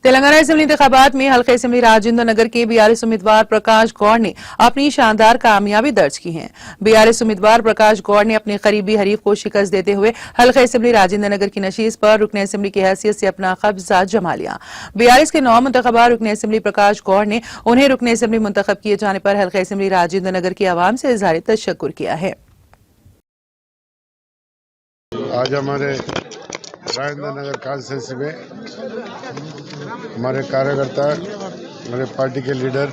Telangana assembly इंतखाबात में हल्का असेंबली राजेंद्र नगर के बीआरएस उम्मीदवार प्रकाश गौड़ ने अपनी शानदार कामयाबी दर्ज की है। बीआरएस उम्मीदवार प्रकाश गौड़ ने अपने करीबी हरीफ को शिकस्त देते हुए हल्का असेंबली राजेंद्र नगर की नशीस पर रुकन असेंबली की हैसियत से अपना कब्जा जमा लिया। बीआरएस के 9 मुंतखबा रुकन असेंबली प्रकाश गौड़ ने उन्हें रुकन असेंबली मुंतखब किए जाने पर हल्का असेंबली राजेंद्र नगर की आवाम से इजहार तशक्कुर किया है। आज हमारे राजेंद्र नगर कॉन्स्टिट्यूंसी में हमारे कार्यकर्ता, हमारे पार्टी के लीडर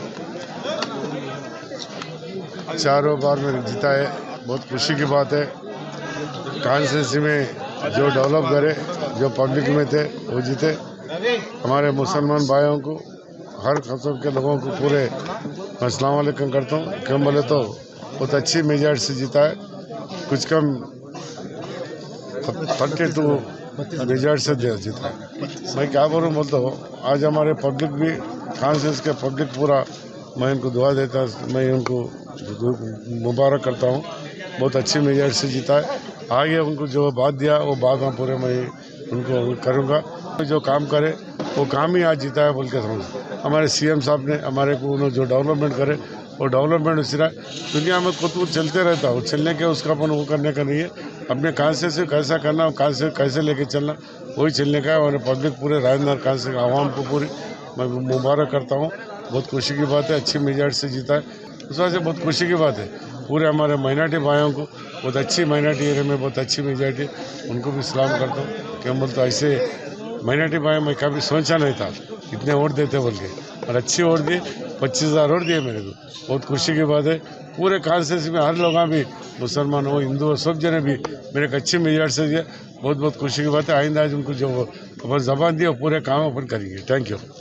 चारों बार में जीता है। बहुत खुशी की बात है। कॉन्स्टिट्यूंसी में जो डेवलप करे, जो पब्लिक में थे, वो जीते। हमारे मुसलमान भाइयों को, हर कस्म के लोगों को पूरे अस्सलाम वालेकुम करता हूँ। क्यों बोले तो बहुत अच्छी मेजॉरिटी से जीता है। कुछ कम 32 मेजॉरिटी से जीता है। मैं क्या बोलूँ बोलता हूँ, आज हमारे पब्लिक भी, कॉन्स्टिट्यूंसी के पब्लिक पूरा, मैं उनको दुआ देता, मैं उनको मुबारक करता हूँ। बहुत अच्छी मेजॉरिटी से जीता है। आगे उनको जो बात दिया वो बात हम पूरे मैं उनको करूँगा। जो काम करे वो काम ही आज जीता है बोल के समझ। हमारे सीएम साहब ने हमारे को उन्होंने जो डेवलपमेंट करे वो डेवलपमेंट उस दुनिया में कुछ चलते रहता है, चलने के उसका अपन वो करने का नहीं है। अपने कॉन्स्टिट्यूंसी से कैसा करना, कैसे लेके चलना, वही चलने का है। और पब्लिक पूरे राजेंद्र कॉन्स्टिट्यूंसी आवाम को पूरी मैं मुबारक करता हूँ। बहुत खुशी की बात है, अच्छी मेजॉरिटी से जीता है। उस वजह से बहुत खुशी की बात है। पूरे हमारे माइनॉरिटी भाइयों को, बहुत अच्छी माइनॉरिटी एरिया में बहुत अच्छी मेजॉरिटी, उनको भी सलाम करता हूँ। क्या बोलते ऐसे माइनॉरिटी भाई मैं कभी सोचा नहीं था इतने वोट देते बोल के, और अच्छी वोट दिए। 25,000 वोट दिए मेरे को। बहुत खुशी की बात है। पूरे कॉन्स्टिट्यूंसी में हर लोग भी, मुसलमान हो, हिंदू हो, सब जने भी मेरे को अच्छी मेजॉरिटी से दिए। बहुत खुशी की बात है। आइंदा आज उनको जो अपन जबान दिए वो पूरे काम अपन करेंगे। Thank you.